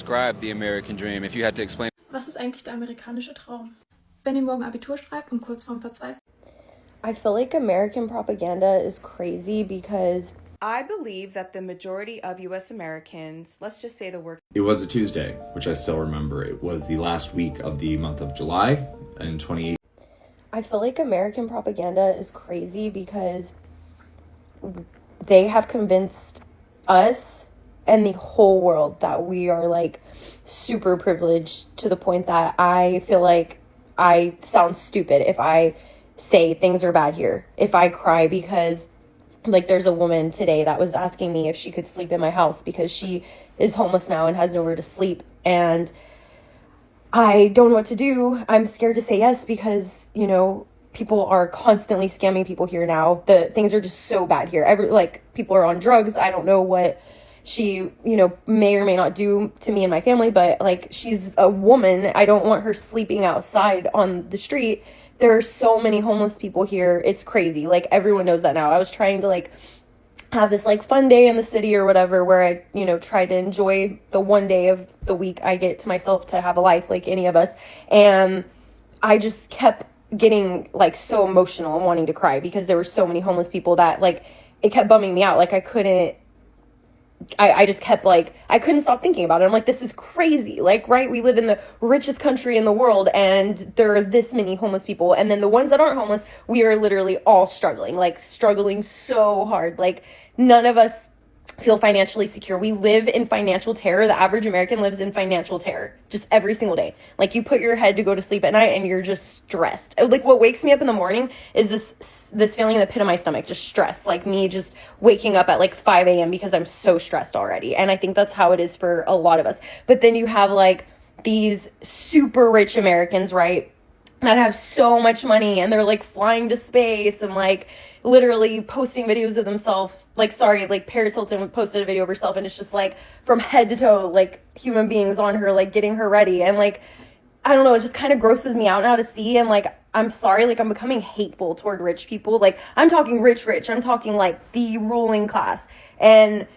describe the American dream if you had to explain? Was ist eigentlich der amerikanische Traum? Wenn ihr morgen Abitur schreibt und kurz vorm Verzweifeln. I feel like American propaganda is crazy because I believe that the majority of U.S. Americans, let's just say the work. It was a Tuesday, which I still remember. It was the last week of the month of July in 2018. I feel like American propaganda is crazy because they have convinced us and the whole world that we are like super privileged to the point that I feel like I sound stupid if I say things are bad here. If I cry because like there's a woman today that was asking me if she could sleep in my house because she is homeless now and has nowhere to sleep, and I don't know what to do. I'm scared to say yes because, you know, people are constantly scamming people here now. The things are just so bad here. Like people are on drugs. I don't know what she, you know, may or may not do to me and my family, but like she's a woman. I don't want her sleeping outside on the street. There are so many homeless people here. It's crazy. Like everyone knows that now. I was trying to like have this like fun day in the city or whatever where I, you know, try to enjoy the one day of the week I get to myself to have a life like any of us. And I just kept getting like so emotional and wanting to cry because there were so many homeless people that like it kept bumming me out. Like I just kept like, I couldn't stop thinking about it. I'm like, this is crazy. Like, right, we live in the richest country in the world and there are this many homeless people. And then the ones that aren't homeless, we are literally all struggling, like struggling so hard. Like none of us feel financially secure. We live in financial terror. The average American lives in financial terror just every single day. Like you put your head to go to sleep at night and you're just stressed. Like what wakes me up in the morning is this feeling in the pit of my stomach, just stress, like me just waking up at like 5 a.m. because I'm so stressed already. And I think that's how it is for a lot of us. But then you have like these super rich Americans, right, that have so much money and they're like flying to space and like literally posting videos of themselves. Like Paris Hilton posted a video of herself and it's just like from head to toe, like human beings on her, like getting her ready. And like, I don't know, it just kind of grosses me out now to see. And like, I'm sorry, like I'm becoming hateful toward rich people. Like I'm talking rich. I'm talking like the ruling class. And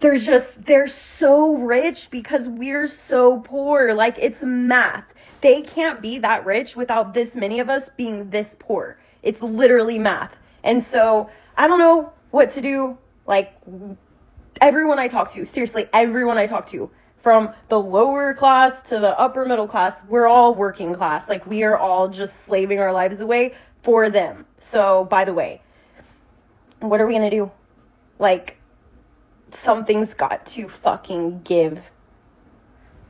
they're so rich because we're so poor. Like it's math. They can't be that rich without this many of us being this poor. It's literally math. And so I don't know what to do. Like everyone I talk to, seriously, everyone I talk to, from the lower class to the upper middle class, we're all working class. Like we are all just slaving our lives away for them. So by the way, what are we going to do? Like something's got to fucking give.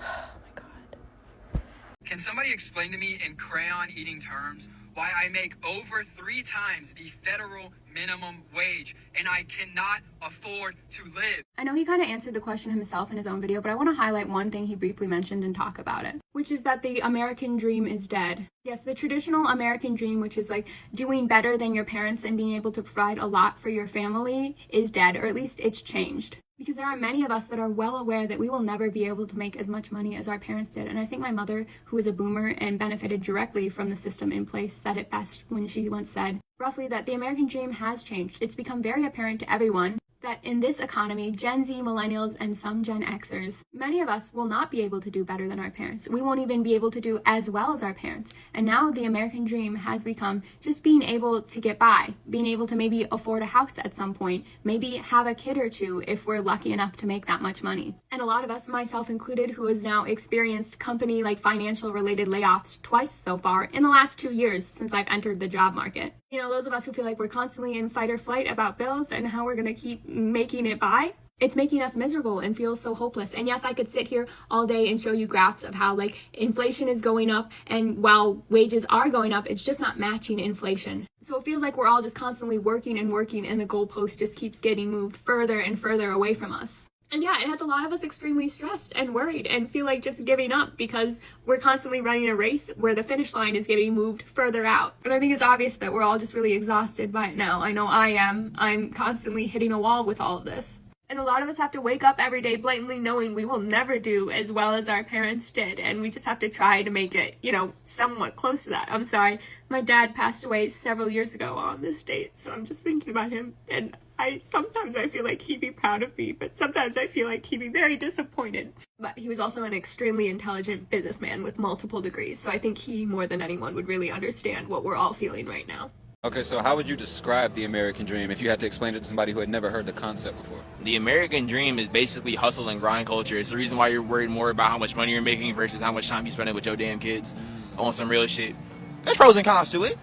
Oh my God. Can somebody explain to me in crayon eating terms why I make over 3 times the federal minimum wage and I cannot afford to live? I know he kind of answered the question himself in his own video, but I want to highlight one thing he briefly mentioned and talk about it, which is that the American dream is dead. Yes, the traditional American dream, which is like doing better than your parents and being able to provide a lot for your family, is dead, or at least it's changed. Because there are many of us that are well aware that we will never be able to make as much money as our parents did. And I think my mother, who is a boomer and benefited directly from the system in place, said it best when she once said, roughly, that the American dream has changed. It's become very apparent to everyone that in this economy, Gen Z, millennials, and some Gen Xers, many of us will not be able to do better than our parents. We won't even be able to do as well as our parents. And now the American dream has become just being able to get by, being able to maybe afford a house at some point, maybe have a kid or two if we're lucky enough to make that much money. And a lot of us, myself included, who has now experienced company like financial related layoffs twice so far in the last 2 years since I've entered the job market. You know, those of us who feel like we're constantly in fight or flight about bills and how we're going to keep making it by, it's making us miserable and feel so hopeless. And yes, I could sit here all day and show you graphs of how like inflation is going up, and while wages are going up, it's just not matching inflation. So it feels like we're all just constantly working and the goalpost just keeps getting moved further and further away from us. And yeah, it has a lot of us extremely stressed and worried and feel like just giving up because we're constantly running a race where the finish line is getting moved further out. But I think it's obvious that we're all just really exhausted by it now. I know I am. I'm constantly hitting a wall with all of this. And a lot of us have to wake up every day blatantly knowing we will never do as well as our parents did. And we just have to try to make it, you know, somewhat close to that. I'm sorry. My dad passed away several years ago on this date. So I'm just thinking about him. And Sometimes I feel like he'd be proud of me, but sometimes I feel like he'd be very disappointed. But he was also an extremely intelligent businessman with multiple degrees, so I think he, more than anyone, would really understand what we're all feeling right now. Okay, so how would you describe the American dream if you had to explain it to somebody who had never heard the concept before? The American dream is basically hustle and grind culture. It's the reason why you're worried more about how much money you're making versus how much time you spending with your damn kids on some real shit. There's pros and cons to it.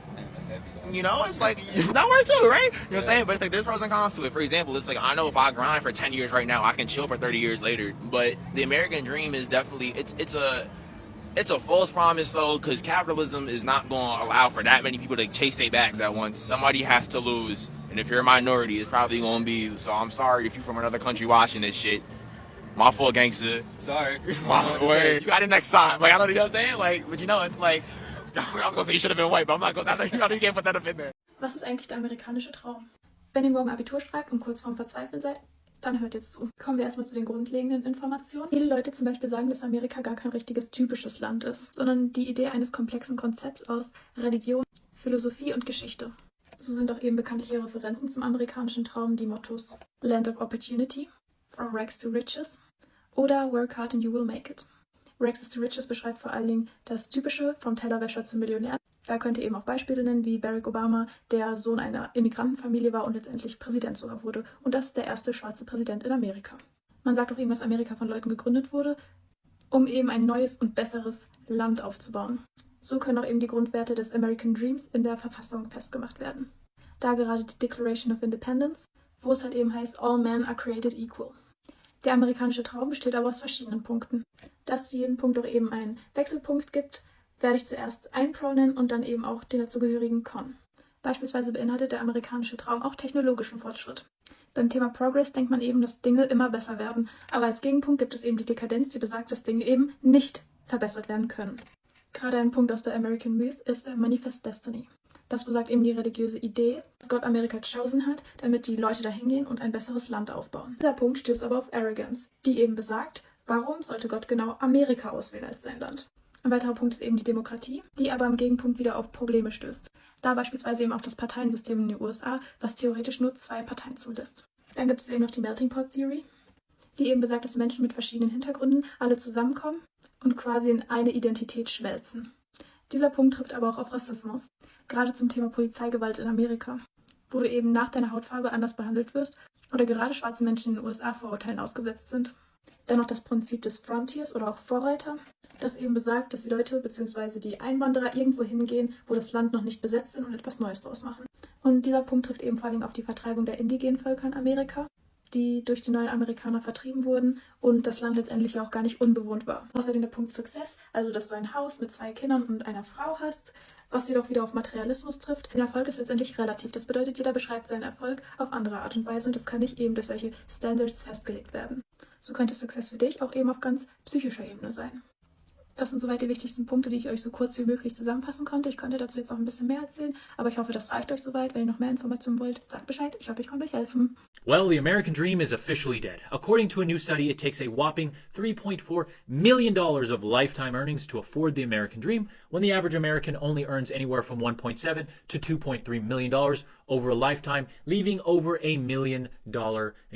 You know, it's like, that works too, right? You know what I'm saying? But it's like, there's pros and cons to it. For example, it's like, I know if I grind for 10 years right now, I can chill for 30 years later. But the American dream is definitely, it's a false promise though, because capitalism is not going to allow for that many people to chase their bags at once. Somebody has to lose. And if you're a minority, it's probably going to be you. So I'm sorry if you're from another country watching this shit. My fault, gangster. Sorry. My word. You got it next time. Like, I know what I'm saying? Like, but you know, it's like, I was gonna say you should have been white, but I'm not gonna, you can't put that up in there. Was ist eigentlich der amerikanische Traum? Wenn ihr morgen Abitur schreibt und kurz vorm Verzweifeln seid, dann hört jetzt zu. Kommen wir erstmal zu den grundlegenden Informationen. Viele Leute zum Beispiel sagen, dass Amerika gar kein richtiges typisches Land ist, sondern die Idee eines komplexen Konzepts aus Religion, Philosophie und Geschichte. So sind auch eben bekanntliche Referenzen zum amerikanischen Traum die Mottos Land of Opportunity, From Rags to Riches oder Work Hard and You Will Make It. Rags to Riches beschreibt vor allen Dingen das typische vom Tellerwäscher zum Millionär. Da könnt ihr eben auch Beispiele nennen, wie Barack Obama, der Sohn einer Immigrantenfamilie war und letztendlich Präsident sogar wurde. Und das ist der erste schwarze Präsident in Amerika. Man sagt auch eben, dass Amerika von Leuten gegründet wurde, um eben ein neues und besseres Land aufzubauen. So können auch eben die Grundwerte des American Dreams in der Verfassung festgemacht werden. Da gerade die Declaration of Independence, wo es halt eben heißt, all men are created equal. Der amerikanische Traum besteht aber aus verschiedenen Punkten. Da es zu jedem Punkt auch eben einen Wechselpunkt gibt, werde ich zuerst einen Pro nennen und dann eben auch den dazugehörigen Con. Beispielsweise beinhaltet der amerikanische Traum auch technologischen Fortschritt. Beim Thema Progress denkt man eben, dass Dinge immer besser werden, aber als Gegenpunkt gibt es eben die Dekadenz, die besagt, dass Dinge eben nicht verbessert werden können. Gerade ein Punkt aus der American Myth ist der Manifest Destiny. Das besagt eben die religiöse Idee, dass Gott Amerika chosen hat, damit die Leute dahin gehen und ein besseres Land aufbauen. Dieser Punkt stößt aber auf Arrogance, die eben besagt, warum sollte Gott genau Amerika auswählen als sein Land? Ein weiterer Punkt ist eben die Demokratie, die aber im Gegenpunkt wieder auf Probleme stößt. Da beispielsweise eben auch das Parteiensystem in den USA, was theoretisch nur 2 Parteien zulässt. Dann gibt es eben noch die Melting Pot Theory, die eben besagt, dass Menschen mit verschiedenen Hintergründen alle zusammenkommen und quasi in eine Identität schmelzen. Dieser Punkt trifft aber auch auf Rassismus, gerade zum Thema Polizeigewalt in Amerika, wo du eben nach deiner Hautfarbe anders behandelt wirst oder gerade schwarze Menschen in den USA Vorurteilen ausgesetzt sind. Dann noch das Prinzip des Frontiers oder auch Vorreiter, das eben besagt, dass die Leute bzw. die Einwanderer irgendwo hingehen, wo das Land noch nicht besetzt ist und etwas Neues draus machen. Und dieser Punkt trifft eben vor allem auf die Vertreibung der indigenen Völker in Amerika, die durch die neuen Amerikaner vertrieben wurden und das Land letztendlich auch gar nicht unbewohnt war. Außerdem der Punkt Success, also dass du ein Haus mit 2 Kindern und einer Frau hast, was jedoch wieder auf Materialismus trifft. Der Erfolg ist letztendlich relativ. Das bedeutet, jeder beschreibt seinen Erfolg auf andere Art und Weise und das kann nicht eben durch solche Standards festgelegt werden. So könnte Success für dich auch eben auf ganz psychischer Ebene sein. Das sind soweit die wichtigsten Punkte, die ich euch so kurz wie möglich zusammenfassen konnte. Ich konnte dazu jetzt auch ein bisschen mehr erzählen, aber ich hoffe, das reicht euch soweit. Wenn ihr noch mehr Informationen wollt, sagt Bescheid. Ich hoffe, ich konnte euch helfen. Well, the American dream is officially dead. According to a new study, it takes a whopping $3.4 million of lifetime earnings to afford the American dream, when the average American only earns anywhere from $1.7 to $2.3 million over a lifetime, leaving over $1 million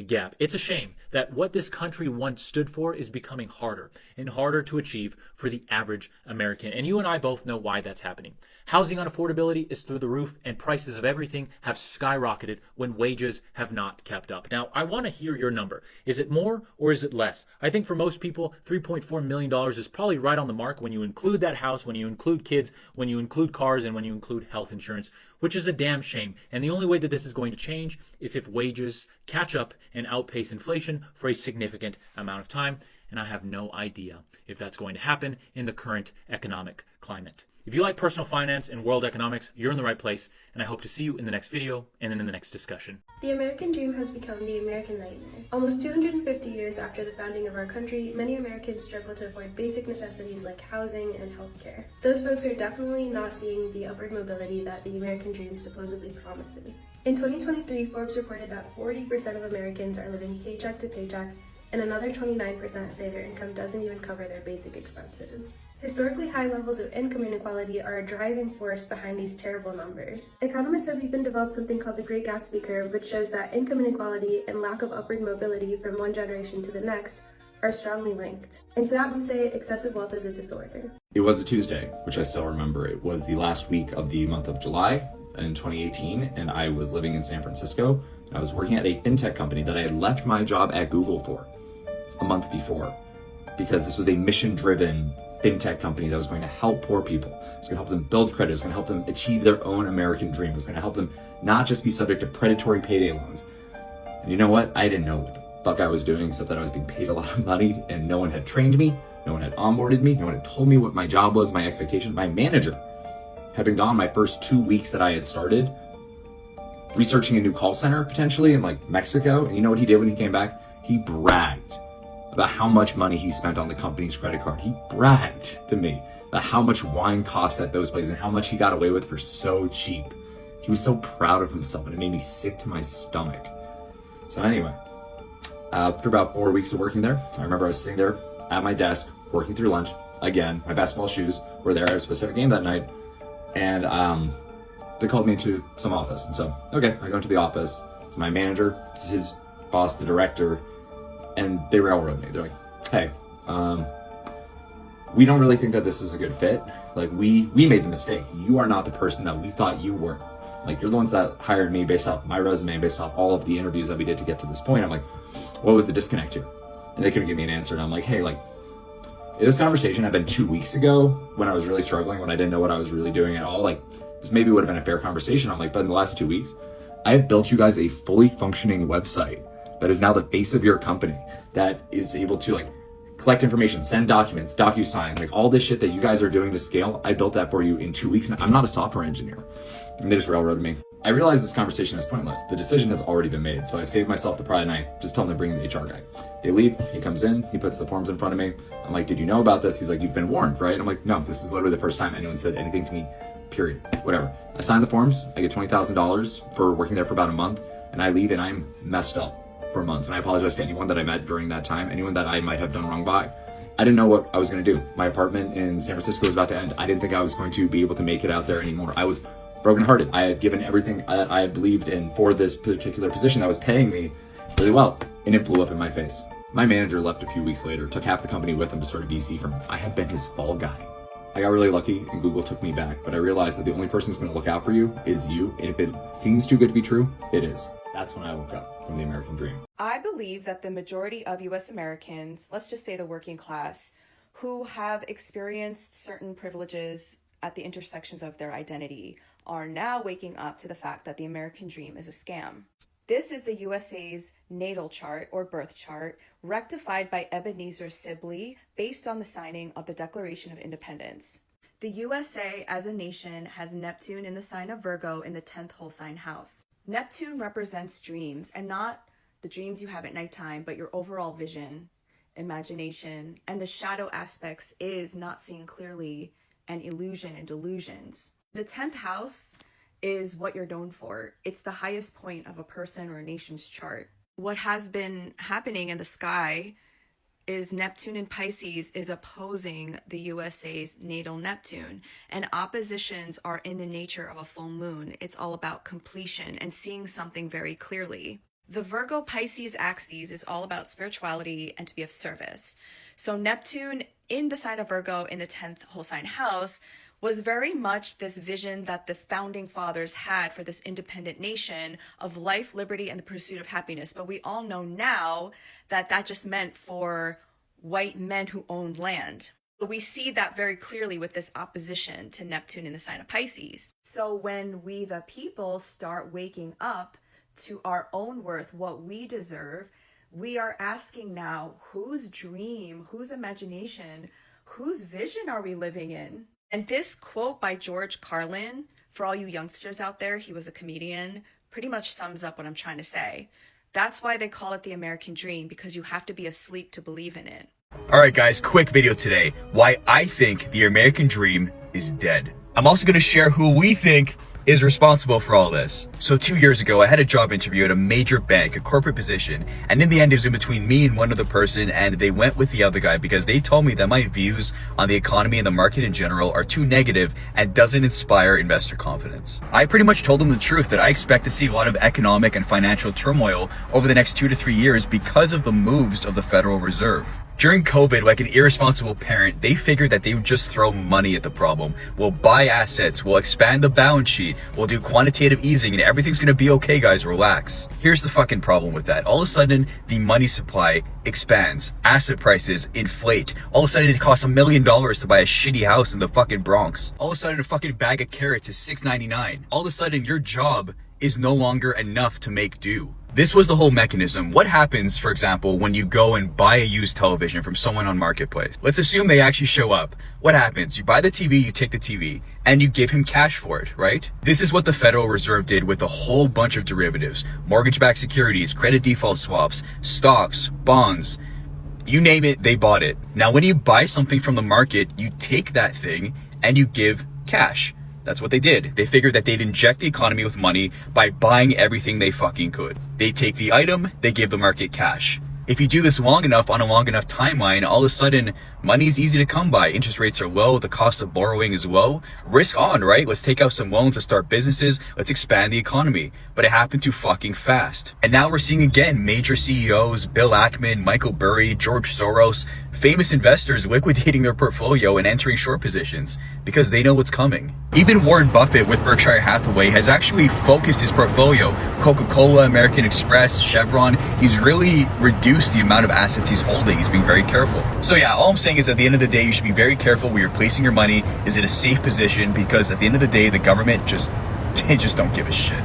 gap. It's a shame that what this country once stood for is becoming harder and harder to achieve for the average American. And you and I both know why that's happening. Housing unaffordability is through the roof, and prices of everything have skyrocketed when wages have not kept up. Now, I want to hear your number. Is it more or is it less? I think for most people, $3.4 million is probably right on the mark when you include that house, when you include kids, when you include cars, and when you include health insurance, which is a damn shame. And the only way that this is going to change is if wages catch up and outpace inflation for a significant amount of time. And I have no idea if that's going to happen in the current economic climate. If you like personal finance and world economics, you're in the right place, and I hope to see you in the next video and in the next discussion. The American dream has become the American nightmare. Almost 250 years after the founding of our country, many Americans struggle to afford basic necessities like housing and healthcare. Those folks are definitely not seeing the upward mobility that the American dream supposedly promises. In 2023, Forbes reported that 40% of Americans are living paycheck to paycheck, and another 29% say their income doesn't even cover their basic expenses. Historically high levels of income inequality are a driving force behind these terrible numbers. Economists have even developed something called the Great Gatsby curve, which shows that income inequality and lack of upward mobility from one generation to the next are strongly linked. And to that we say excessive wealth is a disorder. It was a Tuesday, which I still remember. It was the last week of the month of July in 2018, and I was living in San Francisco, and I was working at a fintech company that I had left my job at Google for a month before, because this was a mission-driven fintech company that was going to help poor people. It was going to help them build credit. It was going to help them achieve their own American dream. It was going to help them not just be subject to predatory payday loans. And you know what? I didn't know what the fuck I was doing, except that I was being paid a lot of money, and no one had trained me. No one had onboarded me. No one had told me what my job was, my expectation. My manager had been gone my first 2 weeks that I had started, researching a new call center potentially in like Mexico. And you know what he did when he came back? He bragged about how much money he spent on the company's credit card. He bragged to me about how much wine cost at those places and how much he got away with for so cheap. He was so proud of himself, and it made me sick to my stomach. So anyway, after about 4 weeks of working there, I remember I was sitting there at my desk, working through lunch. Again, my basketball shoes were there. I was supposed to have a game that night. And they called me into some office. And so, okay, I go into the office. It's my manager, his boss, the director, and they railroad me. They're like, hey, we don't really think that this is a good fit. Like, we made the mistake. You are not the person that we thought you were. Like, you're the ones that hired me based off my resume, based off all of the interviews that we did to get to this point. I'm like, what was the disconnect here? And they couldn't give me an answer. And I'm like, hey, like, this conversation had been 2 weeks ago when I was really struggling, when I didn't know what I was really doing at all. Like, this maybe would have been a fair conversation. I'm like, but in the last 2 weeks, I have built you guys a fully functioning website that is now the face of your company, that is able to like collect information, send documents, DocuSign, like all this shit that you guys are doing to scale. I built that for you in 2 weeks. And I'm not a software engineer. And they just railroaded me. I realized this conversation is pointless. The decision has already been made. So I saved myself the pride and I just told them to bring in the HR guy. They leave, he comes in, he puts the forms in front of me. I'm like, did you know about this? He's like, you've been warned, right? I'm like, no, this is literally the first time anyone said anything to me, period. Whatever. I signed the forms, I get $20,000 for working there for about a month, and I leave and I'm messed up for months. And I apologize to anyone that I met during that time, anyone that I might have done wrong by. I didn't know what I was gonna do. My apartment in San Francisco was about to end. I didn't think I was going to be able to make it out there anymore. I was brokenhearted. I had given everything that I had believed in for this particular position that was paying me really well, and it blew up in my face. My manager left a few weeks later, took half the company with him to start a VC firm. I had been his fall guy. I got really lucky and Google took me back, but I realized that the only person who's going to look out for you is you, and if it seems too good to be true, it is. That's when I woke up from the American dream. I believe that the majority of US Americans, let's just say the working class, who have experienced certain privileges at the intersections of their identity, are now waking up to the fact that the American dream is a scam. This is the USA's natal chart or birth chart, rectified by Ebenezer Sibley based on the signing of the Declaration of Independence. The USA as a nation has Neptune in the sign of Virgo in the 10th whole sign house. Neptune represents dreams, and not the dreams you have at nighttime, but your overall vision, imagination, and the shadow aspects is not seeing clearly and illusion and delusions. The 10th house is what you're known for. It's the highest point of a person or a nation's chart. What has been happening in the sky is Neptune in Pisces is opposing the USA's natal Neptune, and oppositions are in the nature of a full moon. It's all about completion and seeing something very clearly. The Virgo Pisces axis is all about spirituality and to be of service. So Neptune in the sign of Virgo in the 10th whole sign house was very much this vision that the founding fathers had for this independent nation of life, liberty, and the pursuit of happiness. But we all know now that that just meant for white men who owned land. But we see that very clearly with this opposition to Neptune in the sign of Pisces. So when we, the people, start waking up to our own worth, what we deserve, we are asking now, whose dream, whose imagination, whose vision are we living in? And this quote by George Carlin, for all you youngsters out there, he was a comedian, pretty much sums up what I'm trying to say. That's why they call it the American dream, because you have to be asleep to believe in it. All right, guys, quick video today. Why I think the American dream is dead. I'm also going to share who we think is responsible for all this. So 2 years ago, I had a job interview at a major bank, a corporate position, and in the end it was in between me and one other person, and they went with the other guy because they told me that my views on the economy and the market in general are too negative and doesn't inspire investor confidence. I pretty much told them the truth, that I expect to see a lot of economic and financial turmoil over the next 2 to 3 years because of the moves of the Federal Reserve. During COVID, like an irresponsible parent, they figured that they would just throw money at the problem. We'll buy assets, we'll expand the balance sheet, we'll do quantitative easing, and everything's gonna be okay, guys, relax. Here's the fucking problem with that. All of a sudden, the money supply expands, asset prices inflate. All of a sudden, it costs $1 million to buy a shitty house in the fucking Bronx. All of a sudden, a fucking bag of carrots is $6.99. All of a sudden, your job is no longer enough to make do. This was the whole mechanism. What happens, for example, when you go and buy a used television from someone on Marketplace? Let's assume they actually show up. What happens? You buy the TV, you take the TV, and you give him cash for it, right? This is what the Federal Reserve did with a whole bunch of derivatives, mortgage-backed securities, credit default swaps, stocks, bonds, you name it, they bought it. Now, when you buy something from the market, you take that thing and you give cash. That's what they did. They figured that they'd inject the economy with money by buying everything they fucking could. They take the item, they give the market cash. If you do this long enough on a long enough timeline, all of a sudden, money's easy to come by. Interest rates are low, the cost of borrowing is low. Risk on, right? Let's take out some loans to start businesses, let's expand the economy. But it happened too fucking fast. And now we're seeing again major CEOs, Bill Ackman, Michael Burry, George Soros, famous investors liquidating their portfolio and entering short positions because they know what's coming. Even Warren Buffett with Berkshire Hathaway has actually focused his portfolio. Coca-Cola, American Express, Chevron, he's really reduced the amount of assets he's holding. He's being very careful. So yeah, all I'm saying is at the end of the day, you should be very careful where you're placing your money. Is it a safe position? Because at the end of the day, the government they just don't give a shit.